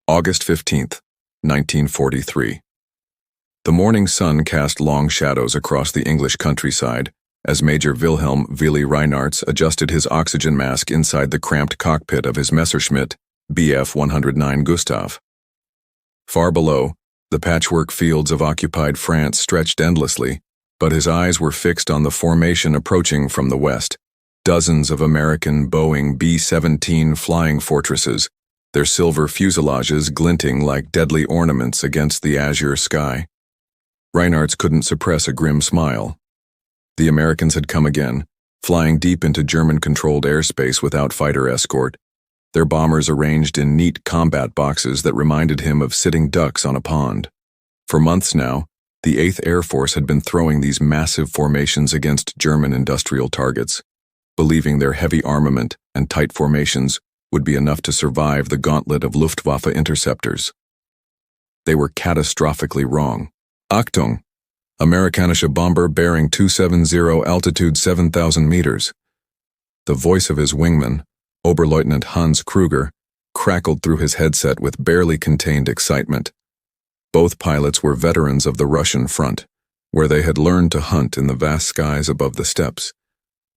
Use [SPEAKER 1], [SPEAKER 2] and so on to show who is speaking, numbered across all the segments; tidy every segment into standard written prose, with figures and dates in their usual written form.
[SPEAKER 1] August 15th, 1943. The morning sun cast long shadows across the English countryside as Major Wilhelm Willy Reinartz adjusted his oxygen mask inside the cramped cockpit of his Messerschmitt Bf 109 Gustav. Far below, the patchwork fields of occupied France stretched endlessly, but his eyes were fixed on the formation approaching from the west. Dozens of American Boeing B-17 flying fortresses, their silver fuselages glinting like deadly ornaments against the azure sky. Reinartz couldn't suppress a grim smile. The Americans had come again, flying deep into German-controlled airspace without fighter escort, their bombers arranged in neat combat boxes that reminded him of sitting ducks on a pond. For months now, the 8th Air Force had been throwing these massive formations against German industrial targets, believing their heavy armament and tight formations would be enough to survive the gauntlet of Luftwaffe interceptors. They were catastrophically wrong. Achtung! Amerikanische bomber bearing 270, altitude 7,000 meters. The voice of his wingman, Oberleutnant Hans Kruger, crackled through his headset with barely contained excitement. Both pilots were veterans of the Russian front, where they had learned to hunt in the vast skies above the steppes,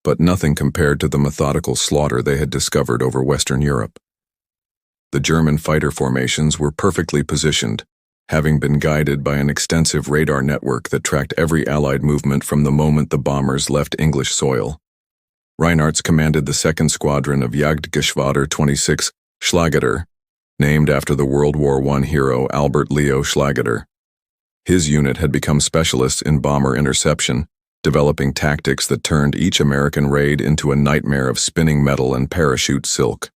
[SPEAKER 1] but nothing compared to the methodical slaughter they had discovered over Western Europe. The German fighter formations were perfectly positioned, having been guided by an extensive radar network that tracked every Allied movement from the moment the bombers left English soil. Reinartz commanded the 2nd Squadron of Jagdgeschwader 26 Schlageter, named after the World War I hero Albert Leo Schlageter. His unit had become specialists in bomber interception, developing tactics that turned each American raid into a nightmare of spinning metal and parachute silk.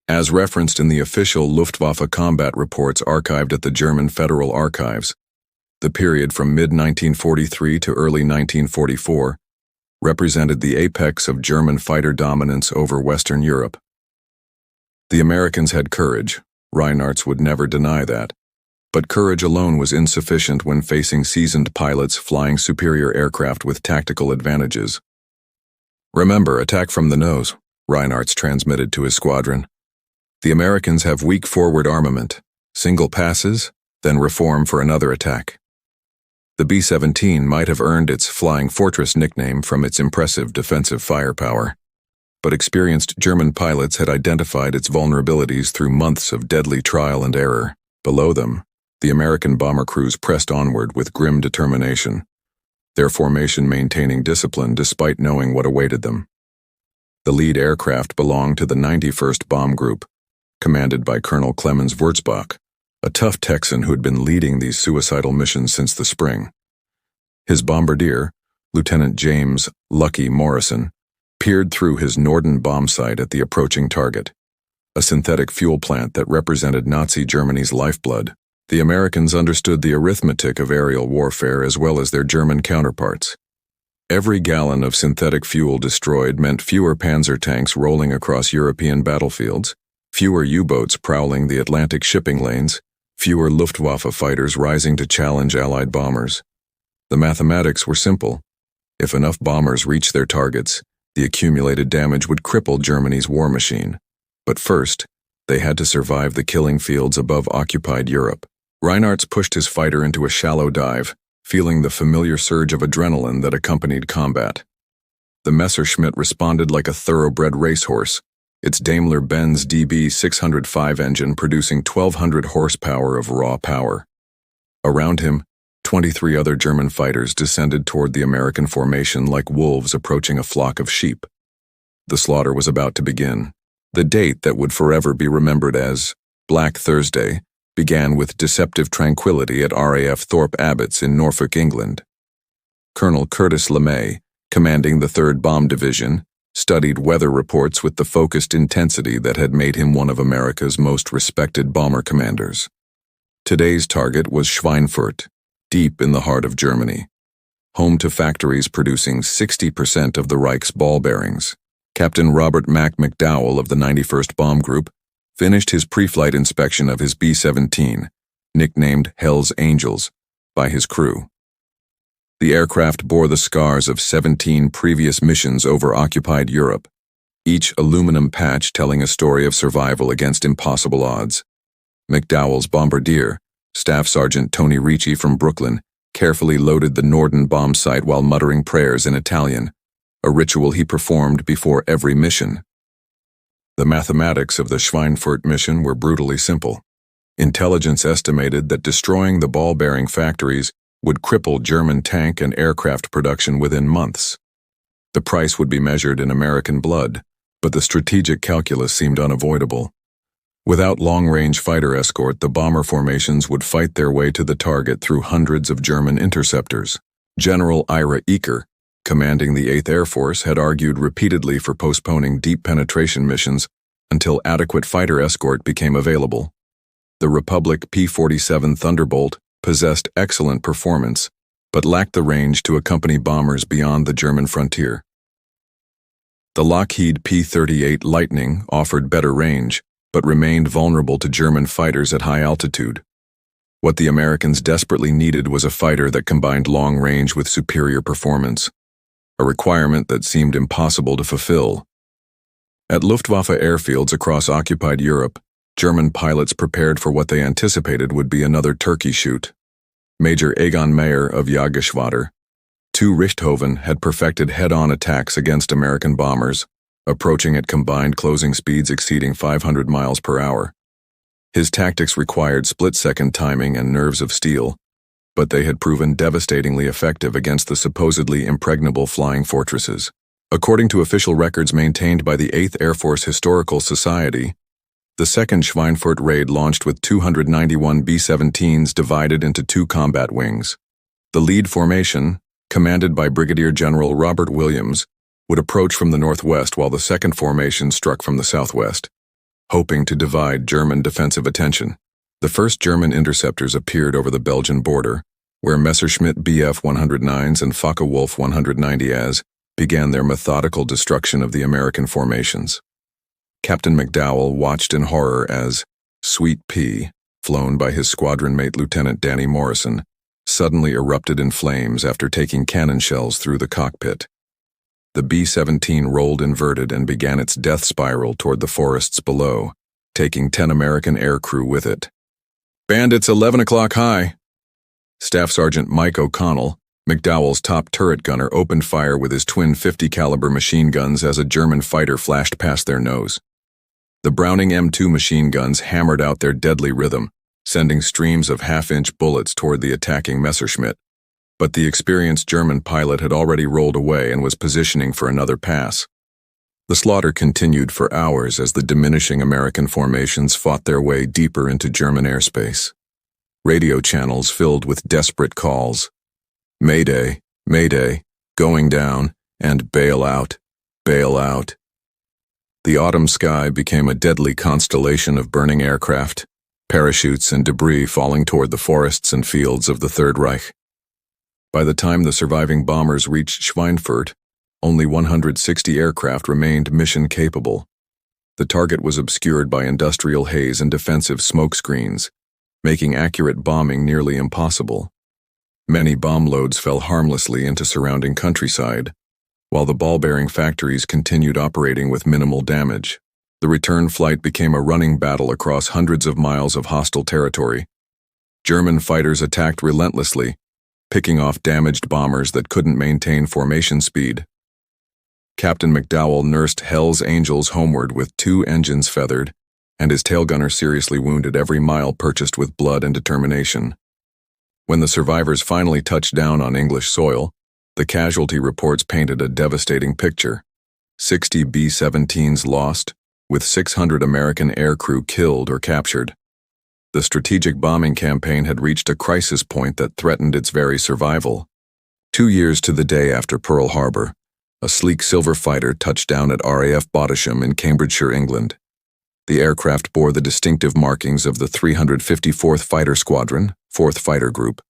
[SPEAKER 1] As referenced in the official Luftwaffe combat reports archived at the German Federal Archives, the period from mid-1943 to early 1944 represented the apex of German fighter dominance over Western Europe. The Americans had courage, Reinartz would never deny that, but courage alone was insufficient when facing seasoned pilots flying superior aircraft with tactical advantages. "Remember, attack from the nose," Reinartz transmitted to his squadron. "The Americans have weak forward armament, single passes, then reform for another attack." The B-17 might have earned its Flying Fortress nickname from its impressive defensive firepower, but experienced German pilots had identified its vulnerabilities through months of deadly trial and error. Below them, the American bomber crews pressed onward with grim determination, their formation maintaining discipline despite knowing what awaited them. The lead aircraft belonged to the 91st Bomb Group, commanded by Colonel Clemens Wurzbach, a tough Texan who had been leading these suicidal missions since the spring. His bombardier, Lieutenant James "Lucky" Morrison, peered through his Norden bomb sight at the approaching target, a synthetic fuel plant that represented Nazi Germany's lifeblood. The Americans understood the arithmetic of aerial warfare as well as their German counterparts. Every gallon of synthetic fuel destroyed meant fewer panzer tanks rolling across European battlefields, fewer U-boats prowling the Atlantic shipping lanes, fewer Luftwaffe fighters rising to challenge Allied bombers. The mathematics were simple. If enough bombers reached their targets, the accumulated damage would cripple Germany's war machine. But first, they had to survive the killing fields above occupied Europe. Reinartz pushed his fighter into a shallow dive, feeling the familiar surge of adrenaline that accompanied combat. The Messerschmitt responded like a thoroughbred racehorse, its Daimler-Benz DB605 engine producing 1,200 horsepower of raw power. Around him, 23 other German fighters descended toward the American formation like wolves approaching a flock of sheep. The slaughter was about to begin. The date that would forever be remembered as Black Thursday began with deceptive tranquility at RAF Thorpe Abbotts in Norfolk, England. Colonel Curtis LeMay, commanding the 3rd Bomb Division, studied weather reports with the focused intensity that had made him one of America's most respected bomber commanders. Today's target was Schweinfurt, deep in the heart of Germany, home to factories producing 60% of the Reich's ball bearings. Captain Robert Mack McDowell of the 91st Bomb Group finished his pre-flight inspection of his B-17, nicknamed Hell's Angels, by his crew. The aircraft bore the scars of 17 previous missions over occupied Europe, each aluminum patch telling a story of survival against impossible odds. McDowell's bombardier, Staff Sergeant Tony Ricci from Brooklyn, carefully loaded the Norden bomb site while muttering prayers in Italian, a ritual he performed before every mission. The mathematics of the Schweinfurt mission were brutally simple. Intelligence estimated that destroying the ball-bearing factories would cripple German tank and aircraft production within months. The price would be measured in American blood, but the strategic calculus seemed unavoidable. Without long-range fighter escort, the bomber formations would fight their way to the target through hundreds of German interceptors. General Ira Eaker, commanding the 8th Air Force, had argued repeatedly for postponing deep penetration missions until adequate fighter escort became available. The Republic P-47 Thunderbolt possessed excellent performance, but lacked the range to accompany bombers beyond the German frontier. The Lockheed P-38 Lightning offered better range, but remained vulnerable to German fighters at high altitude. What the Americans desperately needed was a fighter that combined long range with superior performance, a requirement that seemed impossible to fulfill. At Luftwaffe airfields across occupied Europe, German pilots prepared for what they anticipated would be another turkey shoot. Major Egon Mayer of Jagdgeschwader, II Richthofen, had perfected head-on attacks against American bombers, approaching at combined closing speeds exceeding 500 miles per hour. His tactics required split-second timing and nerves of steel, but they had proven devastatingly effective against the supposedly impregnable flying fortresses. According to official records maintained by the 8th Air Force Historical Society, the second Schweinfurt raid launched with 291 B-17s divided into 2 combat wings. The lead formation, commanded by Brigadier General Robert Williams, would approach from the northwest while the second formation struck from the southwest, hoping to divide German defensive attention. The first German interceptors appeared over the Belgian border, where Messerschmitt Bf-109s and Focke-Wulf 190s began their methodical destruction of the American formations. Captain McDowell watched in horror as Sweet Pea, flown by his squadron mate Lieutenant Danny Morrison, suddenly erupted in flames after taking cannon shells through the cockpit. The B-17 rolled inverted and began its death spiral toward the forests below, taking 10 American aircrew with it. "Bandits 11 o'clock high." Staff Sergeant Mike O'Connell, McDowell's top turret gunner, opened fire with his twin 50 caliber machine guns as a German fighter flashed past their nose. The Browning M2 machine guns hammered out their deadly rhythm, sending streams of half-inch bullets toward the attacking Messerschmitt. But the experienced German pilot had already rolled away and was positioning for another pass. The slaughter continued for hours as the diminishing American formations fought their way deeper into German airspace. Radio channels filled with desperate calls. "Mayday, Mayday, going down," and "Bail out, bail out." The autumn sky became a deadly constellation of burning aircraft, parachutes, and debris falling toward the forests and fields of the Third Reich. By the time the surviving bombers reached Schweinfurt, only 160 aircraft remained mission-capable. The target was obscured by industrial haze and defensive smoke screens, making accurate bombing nearly impossible. Many bomb loads fell harmlessly into surrounding countryside, while the ball-bearing factories continued operating with minimal damage. The return flight became a running battle across hundreds of miles of hostile territory. German fighters attacked relentlessly, picking off damaged bombers that couldn't maintain formation speed. Captain McDowell nursed Hell's Angels homeward with 2 engines feathered, and his tailgunner seriously wounded every mile purchased with blood and determination. When the survivors finally touched down on English soil, the casualty reports painted a devastating picture. 60 B-17s lost, with 600 American aircrew killed or captured. The strategic bombing campaign had reached a crisis point that threatened its very survival. 2 years to the day after Pearl Harbor, a sleek silver fighter touched down at RAF Bottisham in Cambridgeshire, England. The aircraft bore the distinctive markings of the 354th Fighter Squadron, 4th Fighter Group,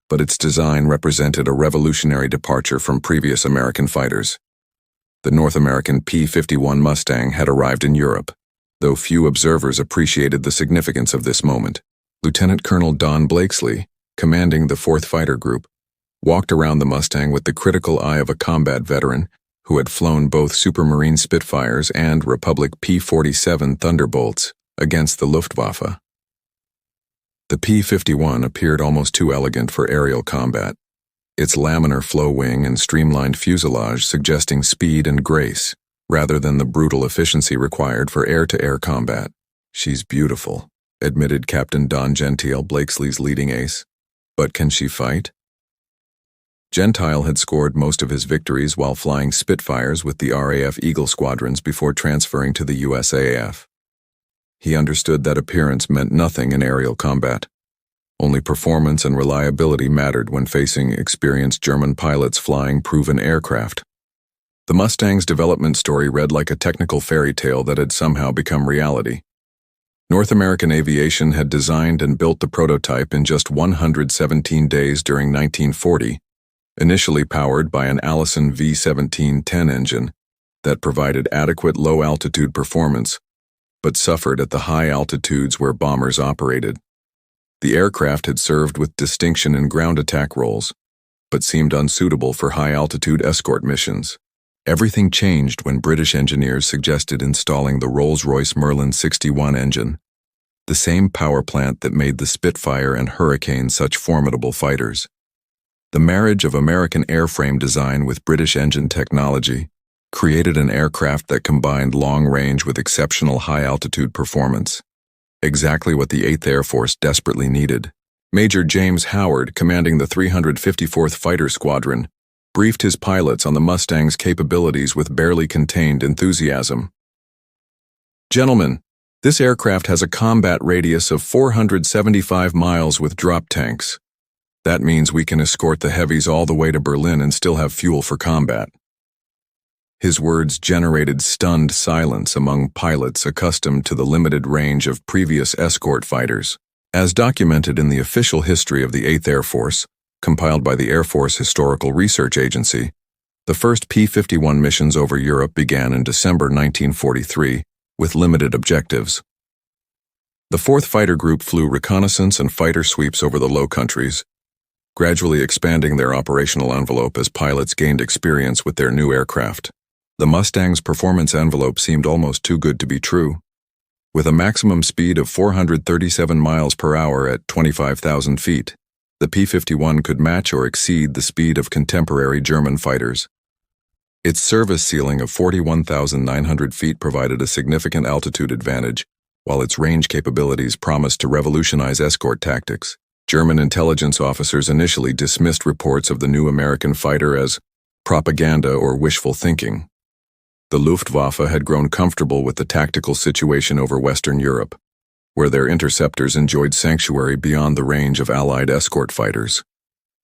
[SPEAKER 1] but its design represented a revolutionary departure from previous American fighters. The North American P51 Mustang had arrived in Europe, though few observers appreciated the significance of this moment. Lieutenant Colonel Don Blakesley, commanding the 4th Fighter Group, walked around the Mustang with the critical eye of a combat veteran who had flown both Supermarine Spitfires and Republic P-47 Thunderbolts against the Luftwaffe. The P51 appeared almost too elegant for aerial combat, its laminar flow wing and streamlined fuselage suggesting speed and grace, rather than the brutal efficiency required for air-to-air combat. "She's beautiful," admitted Captain Don Gentile, Blakesley's leading ace. "But can she fight?" Gentile had scored most of his victories while flying Spitfires with the RAF Eagle squadrons before transferring to the USAF. He understood that appearance meant nothing in aerial combat. Only performance and reliability mattered when facing experienced German pilots flying proven aircraft. The Mustang's development story read like a technical fairy tale that had somehow become reality. North American Aviation had designed and built the prototype in just 117 days during 1940, initially powered by an Allison V1710 engine that provided adequate low-altitude performance, but suffered at the high altitudes where bombers operated. The aircraft had served with distinction in ground attack roles, but seemed unsuitable for high-altitude escort missions. Everything changed when British engineers suggested installing the Rolls-Royce Merlin 61 engine, the same power plant that made the Spitfire and Hurricane such formidable fighters. The marriage of American airframe design with British engine technology created an aircraft that combined long range with exceptional high-altitude performance, exactly what the 8th Air Force desperately needed. Major James Howard, commanding the 354th Fighter Squadron, briefed his pilots on the Mustang's capabilities with barely contained enthusiasm. "Gentlemen, this aircraft has a combat radius of 475 miles with drop tanks. That means we can escort the heavies all the way to Berlin and still have fuel for combat." His words generated stunned silence among pilots accustomed to the limited range of previous escort fighters. As documented in the official history of the 8th Air Force, compiled by the Air Force Historical Research Agency, the first P-51 missions over Europe began in December 1943 with limited objectives. The 4th Fighter Group flew reconnaissance and fighter sweeps over the Low Countries, gradually expanding their operational envelope as pilots gained experience with their new aircraft. The Mustang's performance envelope seemed almost too good to be true. With a maximum speed of 437 miles per hour at 25,000 feet, the P-51 could match or exceed the speed of contemporary German fighters. Its service ceiling of 41,900 feet provided a significant altitude advantage, while its range capabilities promised to revolutionize escort tactics. German intelligence officers initially dismissed reports of the new American fighter as propaganda or wishful thinking. The Luftwaffe had grown comfortable with the tactical situation over Western Europe, where their interceptors enjoyed sanctuary beyond the range of Allied escort fighters.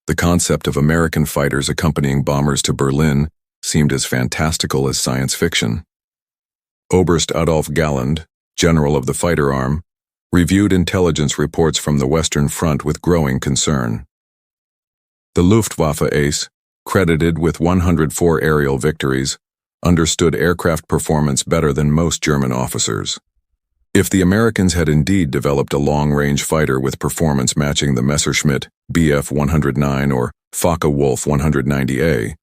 [SPEAKER 1] The concept of American fighters accompanying bombers to Berlin seemed as fantastical as science fiction. Oberst Adolf Galland, general of the fighter arm, reviewed intelligence reports from the Western Front with growing concern. The Luftwaffe ace, credited with 104 aerial victories, understood aircraft performance better than most German officers. If the Americans had indeed developed a long-range fighter with performance matching the Messerschmitt Bf-109 or Focke-Wulf 190A,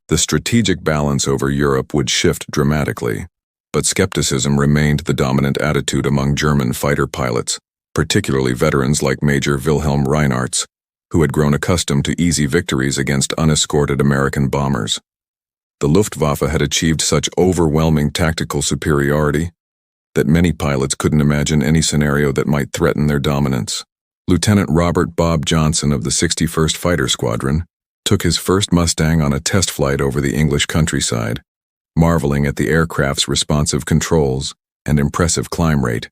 [SPEAKER 1] the strategic balance over Europe would shift dramatically. But skepticism remained the dominant attitude among German fighter pilots, particularly veterans like Major Wilhelm Reinhardt's, who had grown accustomed to easy victories against unescorted American bombers. The Luftwaffe had achieved such overwhelming tactical superiority that many pilots couldn't imagine any scenario that might threaten their dominance. Lieutenant Robert Bob Johnson of the 61st Fighter Squadron took his first Mustang on a test flight over the English countryside, marveling at the aircraft's responsive controls and impressive climb rate.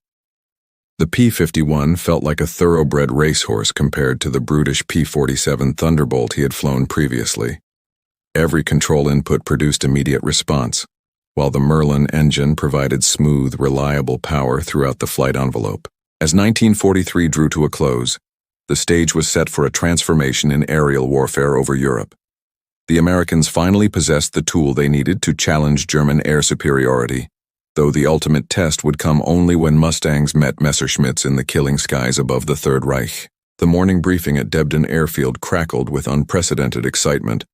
[SPEAKER 1] The P-51 felt like a thoroughbred racehorse compared to the brutish P-47 Thunderbolt he had flown previously. Every control input produced immediate response, while the Merlin engine provided smooth, reliable power throughout the flight envelope. As 1943 drew to a close, the stage was set for a transformation in aerial warfare over Europe. The Americans finally possessed the tool they needed to challenge German air superiority, though the ultimate test would come only when Mustangs met Messerschmitts in the killing skies above the Third Reich. The morning briefing at Debden Airfield crackled with unprecedented excitement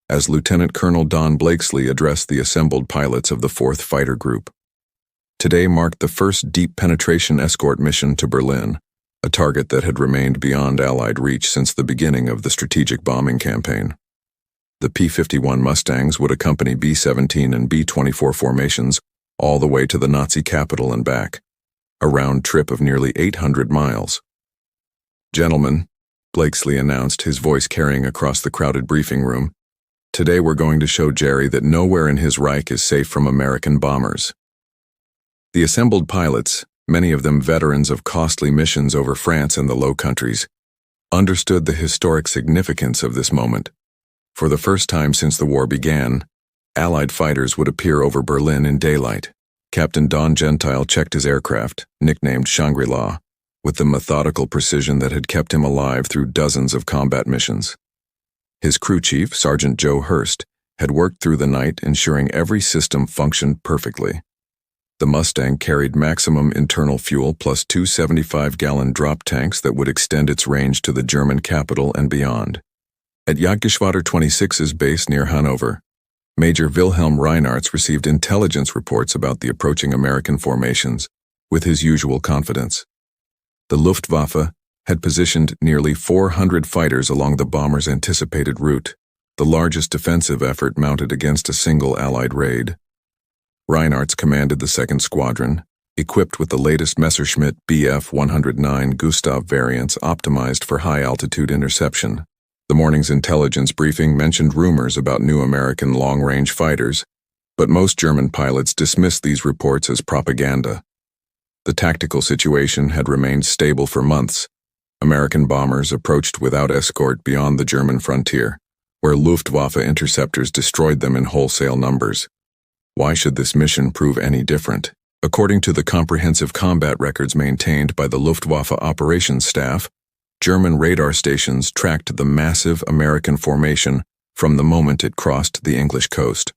[SPEAKER 1] as Lieutenant Colonel Don Blakesley addressed the assembled pilots of the 4th Fighter Group. Today marked the first deep penetration escort mission to Berlin, a target that had remained beyond Allied reach since the beginning of the strategic bombing campaign. The P51 Mustangs would accompany B-17 and B-24 formations all the way to the Nazi capital and back, a round trip of nearly 800 miles. "Gentlemen," Blakesley announced, his voice carrying across the crowded briefing room, "today we're going to show Jerry that nowhere in his Reich is safe from American bombers." The assembled pilots, many of them veterans of costly missions over France and the Low Countries, understood the historic significance of this moment. For the first time since the war began, Allied fighters would appear over Berlin in daylight. Captain Don Gentile checked his aircraft, nicknamed Shangri-La, with the methodical precision that had kept him alive through dozens of combat missions. His crew chief, Sergeant Joe Hurst, had worked through the night ensuring every system functioned perfectly. The Mustang carried maximum internal fuel plus two 75-gallon drop tanks that would extend its range to the German capital and beyond. At Jagdgeschwader 26's base near Hanover, Major Wilhelm Reinartz received intelligence reports about the approaching American formations with his usual confidence. The Luftwaffe had positioned nearly 400 fighters along the bomber's anticipated route, the largest defensive effort mounted against a single Allied raid. Reinartz commanded the 2nd Squadron, equipped with the latest Messerschmitt Bf-109 Gustav variants optimized for high-altitude interception. The morning's intelligence briefing mentioned rumors about new American long-range fighters, but most German pilots dismissed these reports as propaganda. The tactical situation had remained stable for months. American bombers approached without escort beyond the German frontier, where Luftwaffe interceptors destroyed them in wholesale numbers. Why should this mission prove any different? According to the comprehensive combat records maintained by the Luftwaffe operations staff, German radar stations tracked the massive American formation from the moment it crossed the English coast.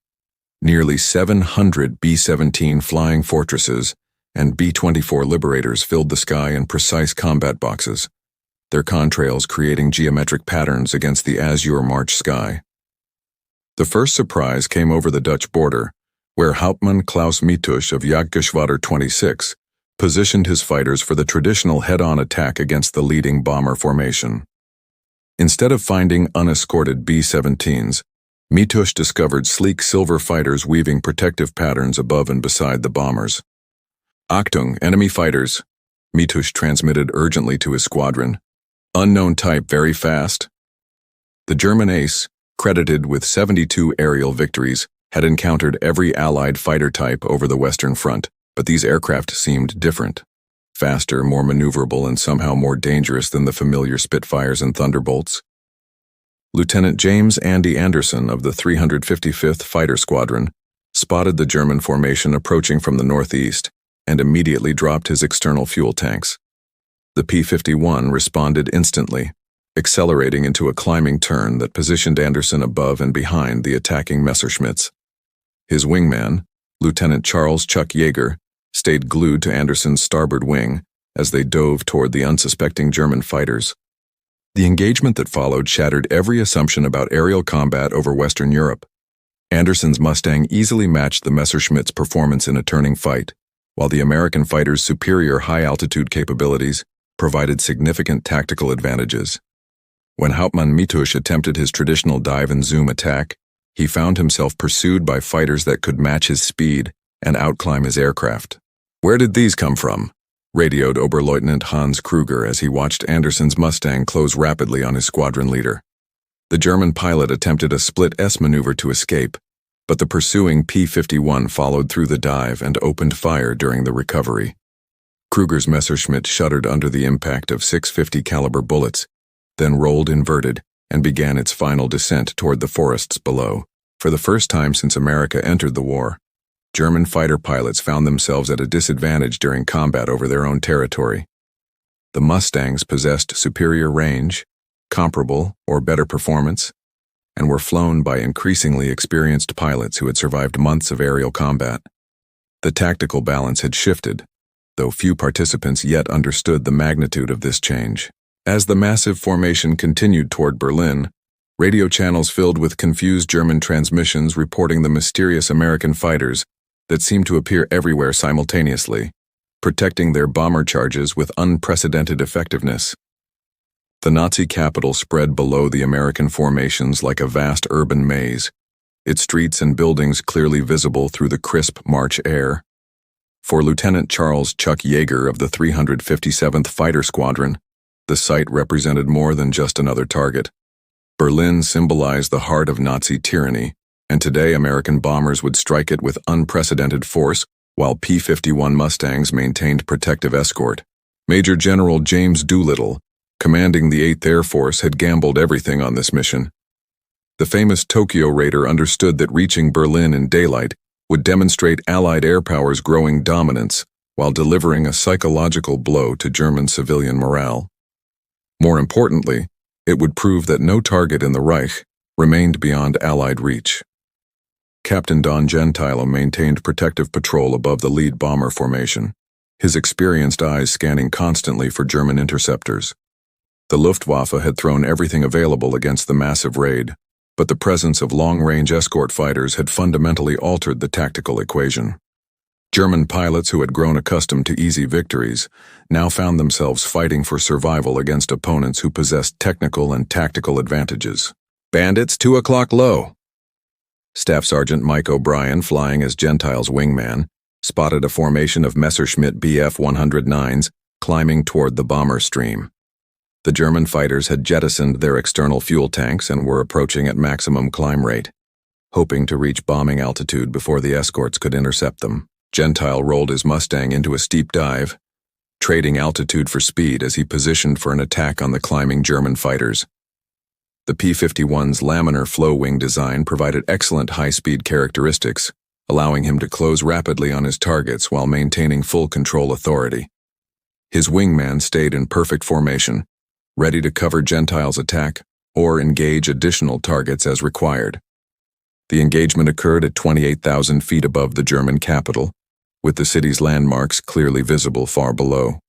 [SPEAKER 1] Nearly 700 B-17 flying fortresses and B-24 Liberators filled the sky in precise combat boxes, their contrails creating geometric patterns against the azure March sky. The first surprise came over the Dutch border, where Hauptmann Klaus Mitusch of Jagdgeschwader 26 positioned his fighters for the traditional head-on attack against the leading bomber formation. Instead of finding unescorted B-17s, Mitusch discovered sleek silver fighters weaving protective patterns above and beside the bombers. "Achtung, enemy fighters," Mitusch transmitted urgently to his squadron. "Unknown type, very fast." The German ace, credited with 72 aerial victories, had encountered every Allied fighter type over the Western Front, but these aircraft seemed different. Faster, more maneuverable, and somehow more dangerous than the familiar Spitfires and Thunderbolts. Lieutenant James Andy Anderson of the 355th Fighter Squadron spotted the German formation approaching from the northeast and immediately dropped his external fuel tanks. The P-51 responded instantly, accelerating into a climbing turn that positioned Anderson above and behind the attacking Messerschmitts. His wingman, Lieutenant Charles Chuck Yeager, stayed glued to Anderson's starboard wing as they dove toward the unsuspecting German fighters. The engagement that followed shattered every assumption about aerial combat over Western Europe. Anderson's Mustang easily matched the Messerschmitt's performance in a turning fight, while the American fighters' superior high-altitude capabilities provided significant tactical advantages. When Hauptmann Mitusch attempted his traditional dive-and-zoom attack, he found himself pursued by fighters that could match his speed and outclimb his aircraft. "Where did these come from?" radioed Oberleutnant Hans Kruger as he watched Anderson's Mustang close rapidly on his squadron leader. The German pilot attempted a split S maneuver to escape, but the pursuing P-51 followed through the dive and opened fire during the recovery. Kruger's Messerschmitt shuddered under the impact of 650 caliber bullets, then rolled inverted and began its final descent toward the forests below. For the first time since America entered the war, German fighter pilots found themselves at a disadvantage during combat over their own territory. The Mustangs possessed superior range, comparable or better performance, and were flown by increasingly experienced pilots who had survived months of aerial combat. The tactical balance had shifted, though few participants yet understood the magnitude of this change. As the massive formation continued toward Berlin, radio channels filled with confused German transmissions reporting the mysterious American fighters that seemed to appear everywhere simultaneously. protecting their bomber charges with unprecedented effectiveness. The Nazi capital spread below the American formations like a vast urban maze, its streets and buildings clearly visible through the crisp March air. For Lieutenant Charles Chuck Yeager of the 357th Fighter Squadron, the site represented more than just another target. Berlin symbolized the heart of Nazi tyranny, and today American bombers would strike it with unprecedented force, while P51 Mustangs maintained protective escort. Major General James Doolittle, commanding the 8th Air Force, had gambled everything on this mission. The famous Tokyo Raider understood that reaching Berlin in daylight would demonstrate Allied air power's growing dominance while delivering a psychological blow to German civilian morale. More importantly, it would prove that no target in the Reich remained beyond Allied reach. Captain Don Gentile maintained protective patrol above the lead bomber formation, his experienced eyes scanning constantly for German interceptors. The Luftwaffe had thrown everything available against the massive raid, but the presence of long-range escort fighters had fundamentally altered the tactical equation. German pilots who had grown accustomed to easy victories now found themselves fighting for survival against opponents who possessed technical and tactical advantages. Bandits 2 o'clock low. Staff Sergeant Mike O'Brien, flying as Gentile's wingman, spotted a formation of Messerschmitt Bf-109s climbing toward the bomber stream. The German fighters had jettisoned their external fuel tanks and were approaching at maximum climb rate, hoping to reach bombing altitude before the escorts could intercept them. Gentile rolled his Mustang into a steep dive, trading altitude for speed as he positioned for an attack on the climbing German fighters. The P-51's laminar flow wing design provided excellent high-speed characteristics, allowing him to close rapidly on his targets while maintaining full control authority. His wingman stayed in perfect formation, ready to cover Gentile's attack or engage additional targets as required. The engagement occurred at 28,000 feet above the German capital, with the city's landmarks clearly visible far below.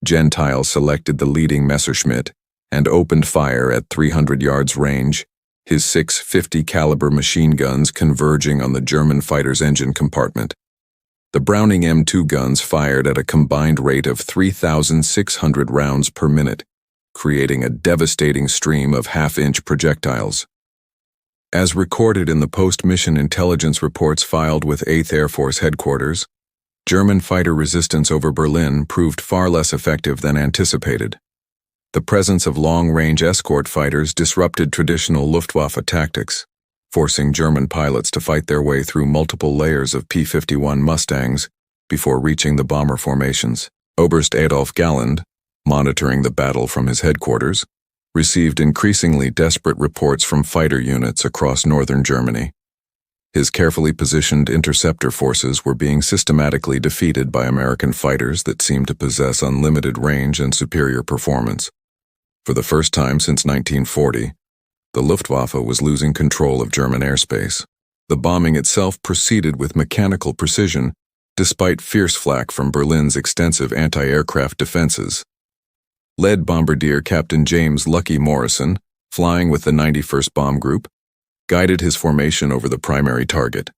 [SPEAKER 1] Gentile selected the leading Messerschmitt and opened fire at 300 yards range, his 650 caliber machine guns converging on the German fighter's engine compartment. The Browning M2 guns fired at a combined rate of 3,600 rounds per minute, creating a devastating stream of half-inch projectiles. As recorded in the post-mission intelligence reports filed with 8th Air Force headquarters, German fighter resistance over Berlin proved far less effective than anticipated. The presence of long-range escort fighters disrupted traditional Luftwaffe tactics, forcing German pilots to fight their way through multiple layers of P-51 Mustangs before reaching the bomber formations. Oberst Adolf Galland, monitoring the battle from his headquarters, received increasingly desperate reports from fighter units across northern Germany. His carefully positioned interceptor forces were being systematically defeated by American fighters that seemed to possess unlimited range and superior performance. For the first time since 1940, the Luftwaffe was losing control of German airspace. The bombing itself proceeded with mechanical precision, despite fierce flak from Berlin's extensive anti-aircraft defenses. Lead Bombardier Captain James Lucky Morrison, flying with the 91st Bomb Group, guided his formation over the primary target,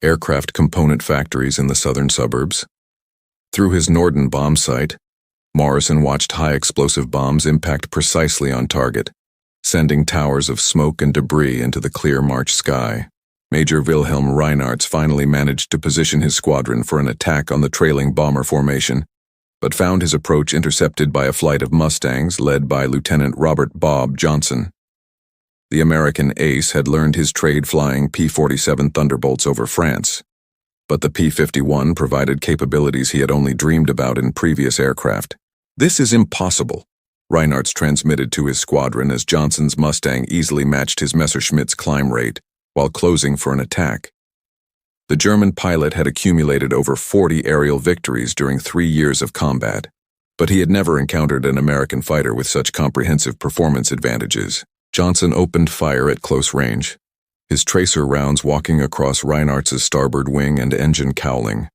[SPEAKER 1] aircraft component factories in the southern suburbs. Through his Norden bomb sight, Morrison watched high-explosive bombs impact precisely on target, sending towers of smoke and debris into the clear March sky. Major Wilhelm Reinhardt finally managed to position his squadron for an attack on the trailing bomber formation, but found his approach intercepted by a flight of Mustangs led by Lieutenant Robert Bob Johnson. The American ace had learned his trade flying P-47 Thunderbolts over France, but the P-51 provided capabilities he had only dreamed about in previous aircraft. "This is impossible," Reinhardt transmitted to his squadron as Johnson's Mustang easily matched his Messerschmitt's climb rate while closing for an attack. The German pilot had accumulated over 40 aerial victories during 3 years of combat, but he had never encountered an American fighter with such comprehensive performance advantages. Johnson opened fire at close range, his tracer rounds walking across Reinhardt's starboard wing and engine cowling.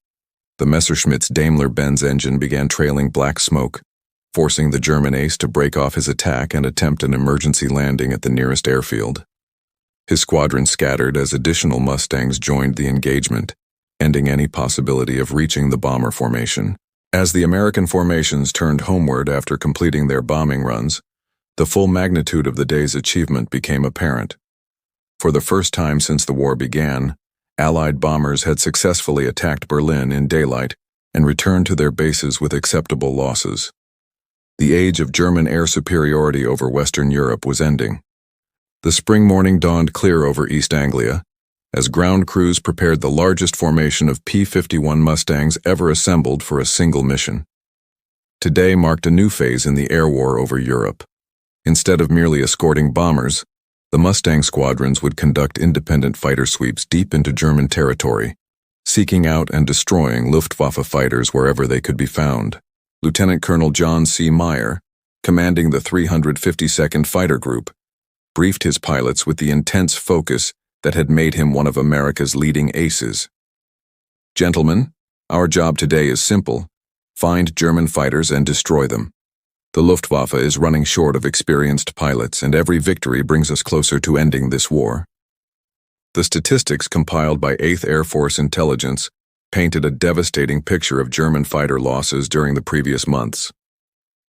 [SPEAKER 1] The Messerschmitt's Daimler-Benz engine began trailing black smoke, forcing the German ace to break off his attack and attempt an emergency landing at the nearest airfield. His squadron scattered as additional Mustangs joined the engagement, ending any possibility of reaching the bomber formation. As the American formations turned homeward after completing their bombing runs, the full magnitude of the day's achievement became apparent. For the first time since the war began, Allied bombers had successfully attacked Berlin in daylight and returned to their bases with acceptable losses. The age of German air superiority over Western Europe was ending. The spring morning dawned clear over East Anglia, as ground crews prepared the largest formation of P51 Mustangs ever assembled for a single mission. Today marked a new phase in the air war over Europe. Instead of merely escorting bombers, the Mustang squadrons would conduct independent fighter sweeps deep into German territory, seeking out and destroying Luftwaffe fighters wherever they could be found. Lieutenant Colonel John C. Meyer, commanding the 352nd Fighter Group, briefed his pilots with the intense focus that had made him one of America's leading aces. "Gentlemen, our job today is simple: find German fighters and destroy them. The Luftwaffe is running short of experienced pilots, and every victory brings us closer to ending this war." The statistics compiled by 8th Air Force Intelligence painted a devastating picture of German fighter losses during the previous months.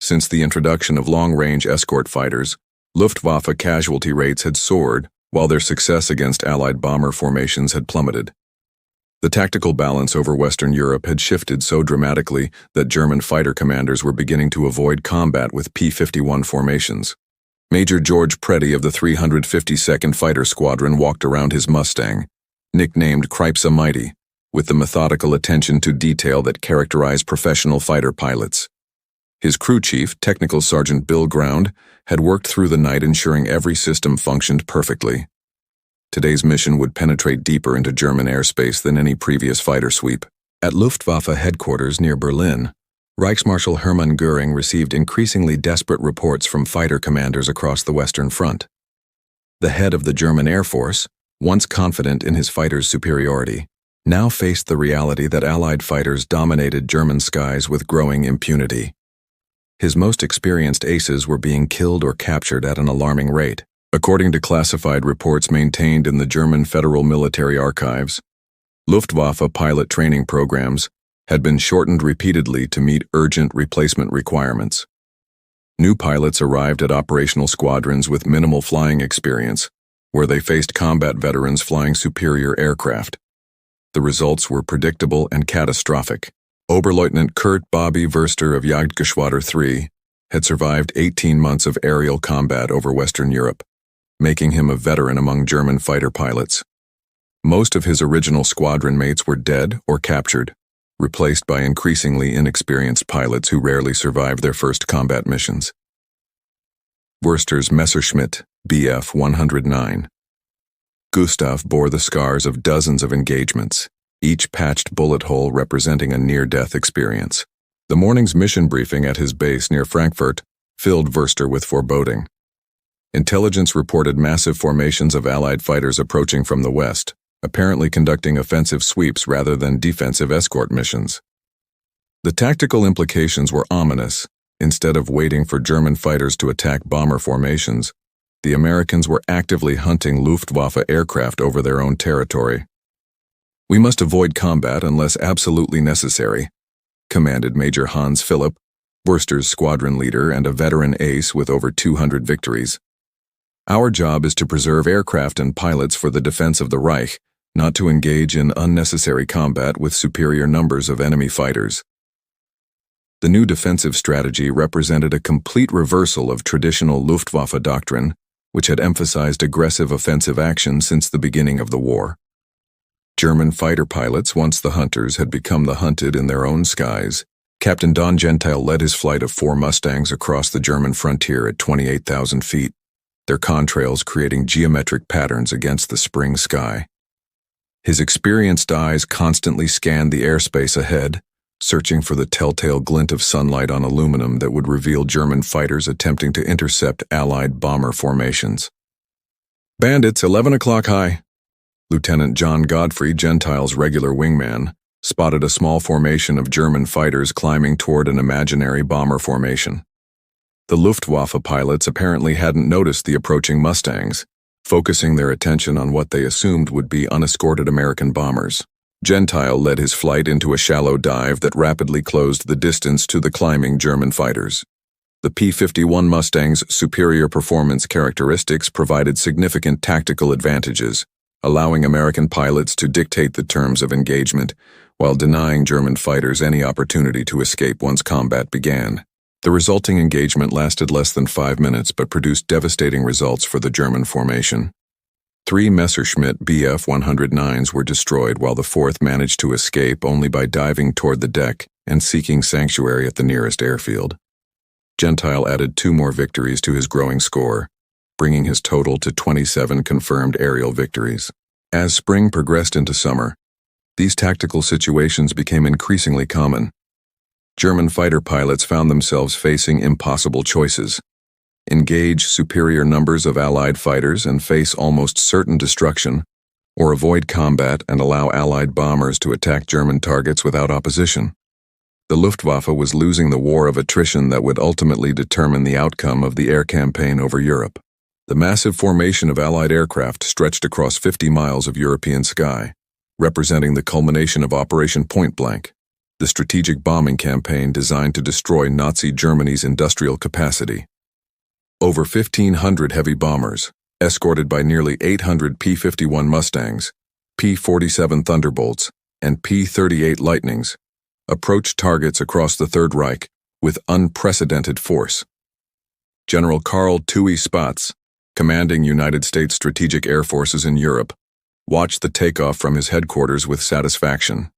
[SPEAKER 1] Since the introduction of long-range escort fighters, Luftwaffe casualty rates had soared, while their success against Allied bomber formations had plummeted. The tactical balance over Western Europe had shifted so dramatically that German fighter commanders were beginning to avoid combat with P-51 formations. Major George Preddy of the 352nd Fighter Squadron walked around his Mustang, nicknamed Cripes Mighty, with the methodical attention to detail that characterized professional fighter pilots. His crew chief, Technical Sergeant Bill Ground, had worked through the night ensuring every system functioned perfectly. Today's mission would penetrate deeper into German airspace than any previous fighter sweep. At Luftwaffe headquarters near Berlin, Reichsmarschall Hermann Göring received increasingly desperate reports from fighter commanders across the Western Front. The head of the German Air Force, once confident in his fighters' superiority, now faced the reality that Allied fighters dominated German skies with growing impunity. His most experienced aces were being killed or captured at an alarming rate. According to classified reports maintained in the German Federal Military Archives, Luftwaffe pilot training programs had been shortened repeatedly to meet urgent replacement requirements. New pilots arrived at operational squadrons with minimal flying experience, where they faced combat veterans flying superior aircraft. The results were predictable and catastrophic. Oberleutnant Kurt Bobby Verster of Jagdgeschwader 3 had survived 18 months of aerial combat over Western Europe, making him a veteran among German fighter pilots. Most of his original squadron mates were dead or captured, replaced by increasingly inexperienced pilots who rarely survived their first combat missions. Verster's Messerschmitt Bf 109. Gustav bore the scars of dozens of engagements, each patched bullet hole representing a near-death experience. The morning's mission briefing at his base near Frankfurt filled Verster with foreboding. Intelligence reported massive formations of Allied fighters approaching from the west, apparently conducting offensive sweeps rather than defensive escort missions. The tactical implications were ominous. Instead of waiting for German fighters to attack bomber formations, the Americans were actively hunting Luftwaffe aircraft over their own territory. "We must avoid combat unless absolutely necessary," commanded Major Hans Philipp, Verster's squadron leader and a veteran ace with over 200 victories. "Our job is to preserve aircraft and pilots for the defense of the Reich, not to engage in unnecessary combat with superior numbers of enemy fighters." The new defensive strategy represented a complete reversal of traditional Luftwaffe doctrine, which had emphasized aggressive offensive action since the beginning of the war. German fighter pilots, once the hunters, had become the hunted in their own skies. Captain Don Gentile led his flight of 4 Mustangs across the German frontier at 28,000 feet, their contrails creating geometric patterns against the spring sky. His experienced eyes constantly scanned the airspace ahead, searching for the telltale glint of sunlight on aluminum that would reveal German fighters attempting to intercept Allied bomber formations. "Bandits, 11 o'clock high." Lieutenant John Godfrey, Gentile's regular wingman, spotted a small formation of German fighters climbing toward an imaginary bomber formation. The Luftwaffe pilots apparently hadn't noticed the approaching Mustangs, focusing their attention on what they assumed would be unescorted American bombers. Gentile led his flight into a shallow dive that rapidly closed the distance to the climbing German fighters. The P51 Mustangs' superior performance characteristics provided significant tactical advantages, allowing American pilots to dictate the terms of engagement, while denying German fighters any opportunity to escape once combat began. The resulting engagement lasted less than 5 minutes but produced devastating results for the German formation. 3 Messerschmitt Bf-109s were destroyed, while the 4th managed to escape only by diving toward the deck and seeking sanctuary at the nearest airfield. Gentile added 2 more victories to his growing score, bringing his total to 27 confirmed aerial victories. As spring progressed into summer, these tactical situations became increasingly common. German fighter pilots found themselves facing impossible choices: engage superior numbers of Allied fighters and face almost certain destruction, or avoid combat and allow Allied bombers to attack German targets without opposition. The Luftwaffe was losing the war of attrition that would ultimately determine the outcome of the air campaign over Europe. The massive formation of Allied aircraft stretched across 50 miles of European sky, representing the culmination of Operation Point Blank, the strategic bombing campaign designed to destroy Nazi Germany's industrial capacity. Over 1,500 heavy bombers, escorted by nearly 800 P-51 Mustangs, P-47 Thunderbolts, and P-38 Lightnings, approached targets across the Third Reich with unprecedented force. General Karl Tui Spatz, commanding United States Strategic Air Forces in Europe, watched the takeoff from his headquarters with satisfaction.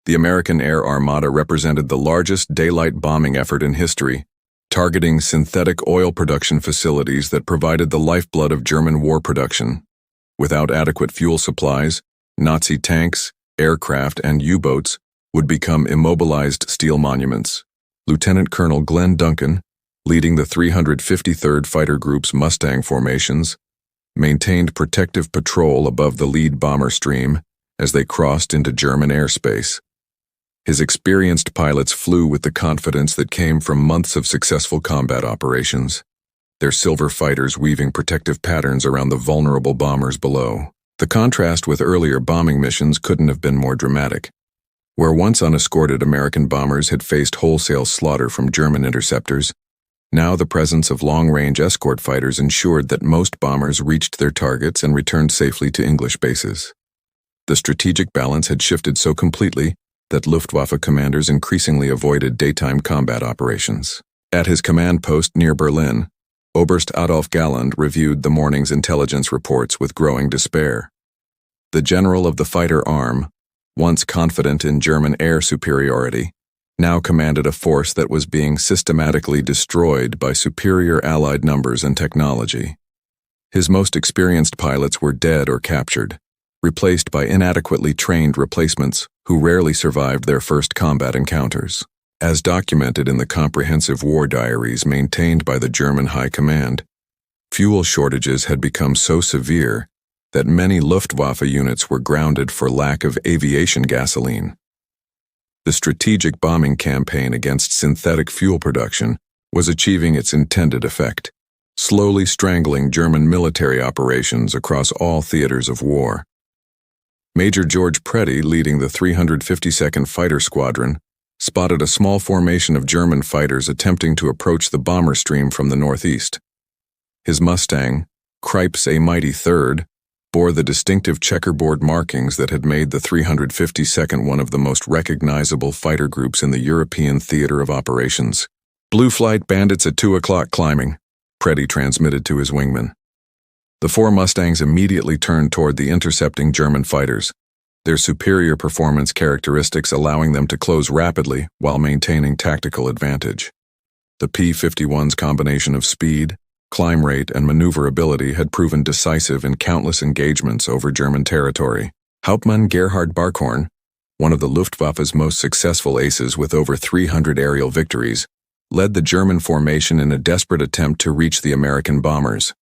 [SPEAKER 1] The American Air Armada represented the largest daylight bombing effort in history, targeting synthetic oil production facilities that provided the lifeblood of German war production. Without adequate fuel supplies, Nazi tanks, aircraft, and U-boats would become immobilized steel monuments. Lieutenant Colonel Glenn Duncan, leading the 353rd Fighter Group's Mustang formations, maintained protective patrol above the lead bomber stream as they crossed into German airspace. His experienced pilots flew with the confidence that came from months of successful combat operations, their silver fighters weaving protective patterns around the vulnerable bombers below. The contrast with earlier bombing missions couldn't have been more dramatic. Where once unescorted American bombers had faced wholesale slaughter from German interceptors, now the presence of long-range escort fighters ensured that most bombers reached their targets and returned safely to English bases. The strategic balance had shifted so completely that Luftwaffe commanders increasingly avoided daytime combat operations. At his command post near Berlin, Oberst Adolf Galland reviewed the morning's intelligence reports with growing despair. The general of the fighter arm, once confident in German air superiority, now commanded a force that was being systematically destroyed by superior Allied numbers and technology. His most experienced pilots were dead or captured, replaced by inadequately trained replacements who rarely survived their first combat encounters. As documented in the comprehensive war diaries maintained by the German High Command, fuel shortages had become so severe that many Luftwaffe units were grounded for lack of aviation gasoline. The strategic bombing campaign against synthetic fuel production was achieving its intended effect, slowly strangling German military operations across all theaters of war. Major George Preddy, leading the 352nd Fighter Squadron, spotted a small formation of German fighters attempting to approach the bomber stream from the northeast. His Mustang, Krieps a Mighty Third, bore the distinctive checkerboard markings that had made the 352nd one of the most recognizable fighter groups in the European theater of operations. "Blue flight bandits at 2 o'clock climbing," Preddy transmitted to his wingman. The 4 Mustangs immediately turned toward the intercepting German fighters, their superior performance characteristics allowing them to close rapidly while maintaining tactical advantage. The P-51's combination of speed, climb rate, and maneuverability had proven decisive in countless engagements over German territory. Hauptmann Gerhard Barkhorn, one of the Luftwaffe's most successful aces with over 300 aerial victories, led the German formation in a desperate attempt to reach the American bombers.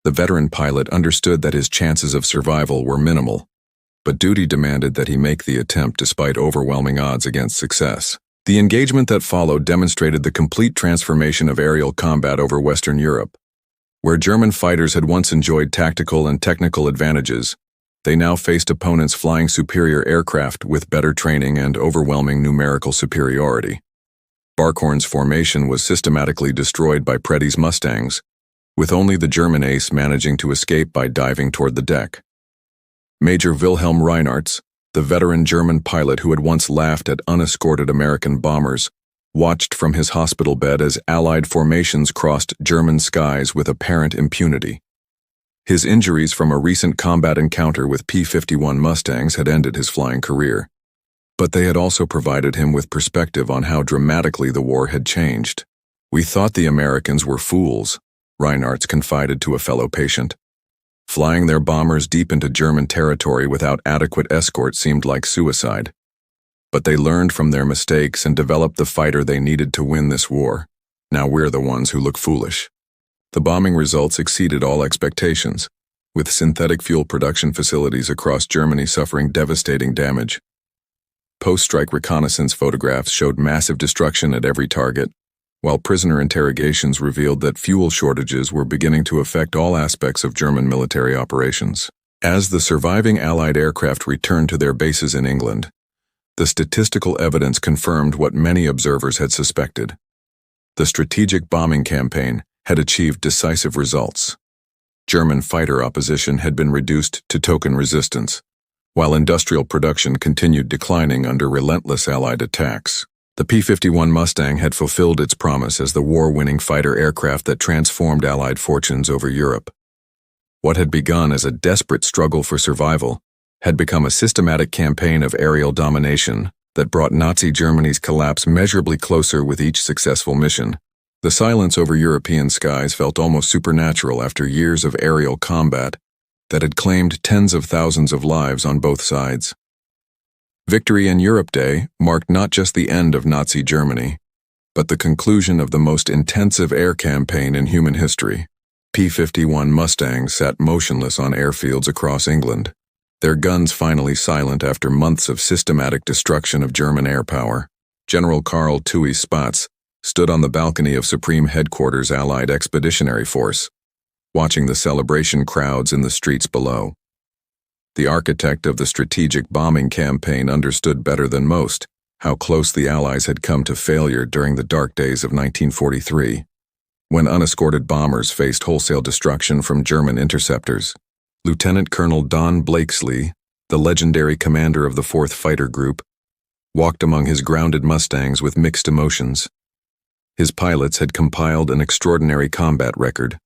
[SPEAKER 1] The veteran pilot understood that his chances of survival were minimal, but duty demanded that he make the attempt despite overwhelming odds against success. The engagement that followed demonstrated the complete transformation of aerial combat over Western Europe. Where German fighters had once enjoyed tactical and technical advantages, They now faced opponents flying superior aircraft with better training and overwhelming numerical superiority. Barkhorn's formation was systematically destroyed by Preddy's Mustangs, with only the German ace managing to escape by diving toward the deck. Major Wilhelm Reinhardtz, the veteran German pilot who had once laughed at unescorted American bombers, watched from his hospital bed as Allied formations crossed German skies with apparent impunity. His injuries from a recent combat encounter with P51 Mustangs had ended his flying career, but they had also provided him with perspective on how dramatically the war had changed. "We thought the Americans were fools," Reinhardtz confided to a fellow patient. Flying their bombers deep into German territory without adequate escort seemed like suicide. But they learned from their mistakes and developed the fighter they needed to win this war. Now we're the ones who look foolish. The bombing results exceeded all expectations, with synthetic fuel production facilities across Germany suffering devastating damage. Post-strike reconnaissance photographs showed massive destruction at every target, while prisoner interrogations revealed that fuel shortages were beginning to affect all aspects of German military operations. As the surviving Allied aircraft returned to their bases in England, the statistical evidence confirmed what many observers had suspected. The strategic bombing campaign had achieved decisive results. German fighter opposition had been reduced to token resistance, while industrial production continued declining under relentless Allied attacks. The P-51 Mustang had fulfilled its promise as the war-winning fighter aircraft that transformed Allied fortunes over Europe. What had begun as a desperate struggle for survival had become a systematic campaign of aerial domination that brought Nazi Germany's collapse measurably closer with each successful mission. The silence over European skies felt almost supernatural after years of aerial combat that had claimed tens of thousands of lives on both sides. Victory in Europe Day marked not just the end of Nazi Germany, but the conclusion of the most intensive air campaign in human history. P-51 Mustangs sat motionless on airfields across England, their guns finally silent after months of systematic destruction of German air power. General Karl Tui Spatz stood on the balcony of Supreme Headquarters Allied Expeditionary Force, watching the celebration crowds in the streets below. The architect of the strategic bombing campaign understood better than most how close the Allies had come to failure during the dark days of 1943, when unescorted bombers faced wholesale destruction from German interceptors. Lieutenant Colonel Don Blakesley, the legendary commander of the 4th Fighter Group, walked among his grounded Mustangs with mixed emotions. His pilots had compiled an extraordinary combat record.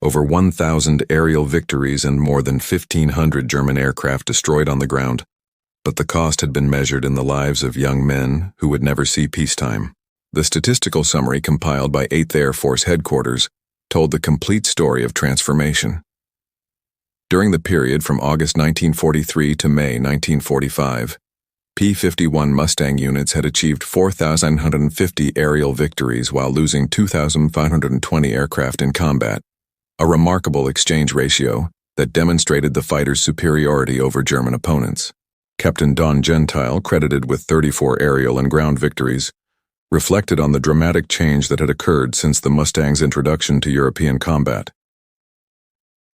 [SPEAKER 1] Over 1,000 aerial victories and more than 1,500 German aircraft destroyed on the ground, but the cost had been measured in the lives of young men who would never see peacetime. The statistical summary compiled by 8th Air Force Headquarters told the complete story of transformation. During the period from August 1943 to May 1945, P-51 Mustang units had achieved 4,150 aerial victories while losing 2,520 aircraft in combat, a remarkable exchange ratio that demonstrated the fighters' superiority over German opponents. Captain Don Gentile, credited with 34 aerial and ground victories, reflected on the dramatic change that had occurred since the Mustang's introduction to European combat.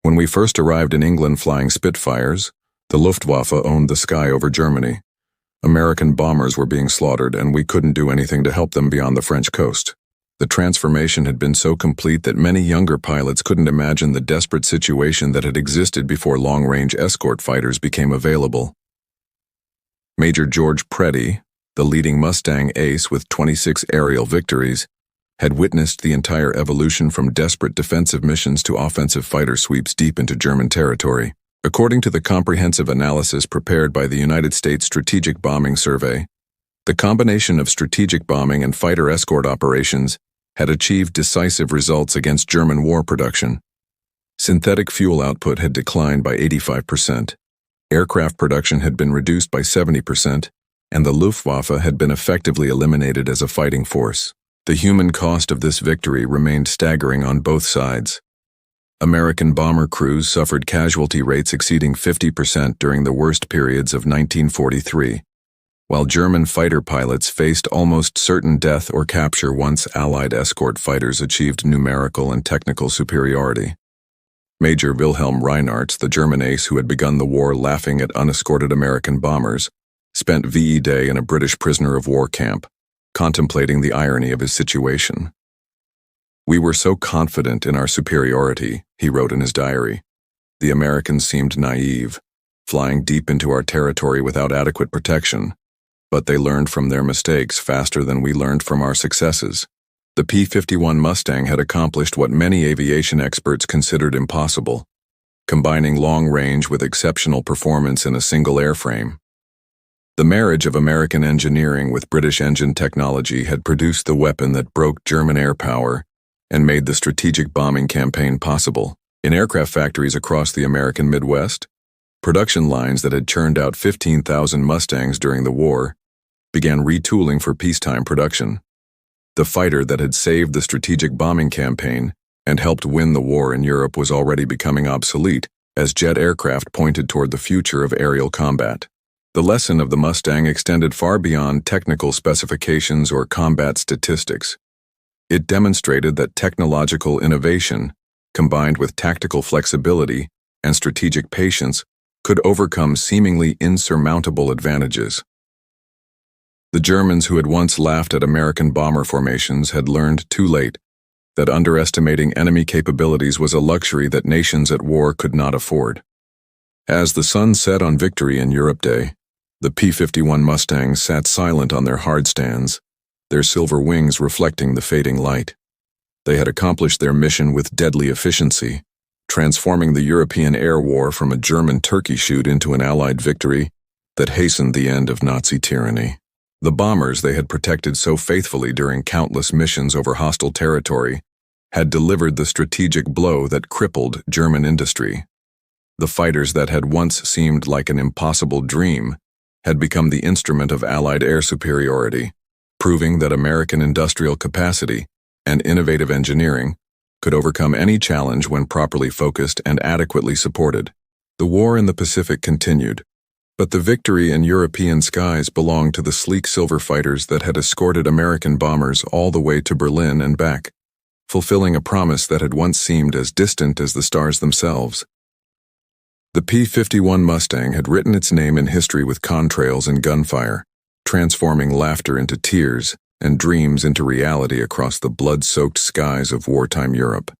[SPEAKER 1] When we first arrived in England flying Spitfires, the Luftwaffe owned the sky over Germany. American bombers were being slaughtered, and we couldn't do anything to help them beyond the French coast. The transformation had been so complete that many younger pilots couldn't imagine the desperate situation that had existed before long-range escort fighters became available. Major George Preddy, the leading Mustang ace with 26 aerial victories, had witnessed the entire evolution from desperate defensive missions to offensive fighter sweeps deep into German territory. According to the comprehensive analysis prepared by the United States Strategic Bombing Survey, the combination of strategic bombing and fighter escort operations had achieved decisive results against German war production. Synthetic fuel output had declined by 85%, aircraft production had been reduced by 70%, and the Luftwaffe had been effectively eliminated as a fighting force. The human cost of this victory remained staggering on both sides. American bomber crews suffered casualty rates exceeding 50% during the worst periods of 1943, while German fighter pilots faced almost certain death or capture once Allied escort fighters achieved numerical and technical superiority. Major Wilhelm Reinhardt's, the German ace who had begun the war laughing at unescorted American bombers, spent VE Day in a British prisoner of war camp, contemplating the irony of his situation. "We were so confident in our superiority," he wrote in his diary. "The Americans seemed naive, flying deep into our territory without adequate protection, but they learned from their mistakes faster than we learned from our successes." The P51 Mustang had accomplished what many aviation experts considered impossible, combining long range with exceptional performance in a single airframe. The marriage of American engineering with British engine technology had produced the weapon that broke German air power and made the strategic bombing campaign possible. In aircraft factories across the American Midwest, production lines that had churned out 15,000 Mustangs during the war began retooling for peacetime production. The fighter that had saved the strategic bombing campaign and helped win the war in Europe was already becoming obsolete as jet aircraft pointed toward the future of aerial combat. The lesson of the Mustang extended far beyond technical specifications or combat statistics. It demonstrated that technological innovation, combined with tactical flexibility and strategic patience, could overcome seemingly insurmountable advantages. The Germans who had once laughed at American bomber formations had learned too late that underestimating enemy capabilities was a luxury that nations at war could not afford. As the sun set on Victory in Europe Day, the P51 Mustangs sat silent on their hard stands, their silver wings reflecting the fading light. They had accomplished their mission with deadly efficiency, transforming the European air war from a German turkey shoot into an Allied victory that hastened the end of Nazi tyranny. The bombers they had protected so faithfully during countless missions over hostile territory had delivered the strategic blow that crippled German industry. The fighters that had once seemed like an impossible dream had become the instrument of Allied air superiority, proving that American industrial capacity and innovative engineering could overcome any challenge when properly focused and adequately supported. The war in the Pacific continued, but the victory in European skies belonged to the sleek silver fighters that had escorted American bombers all the way to Berlin and back, fulfilling a promise that had once seemed as distant as the stars themselves. The P51 Mustang had written its name in history with contrails and gunfire, transforming laughter into tears and dreams into reality across the blood-soaked skies of wartime Europe.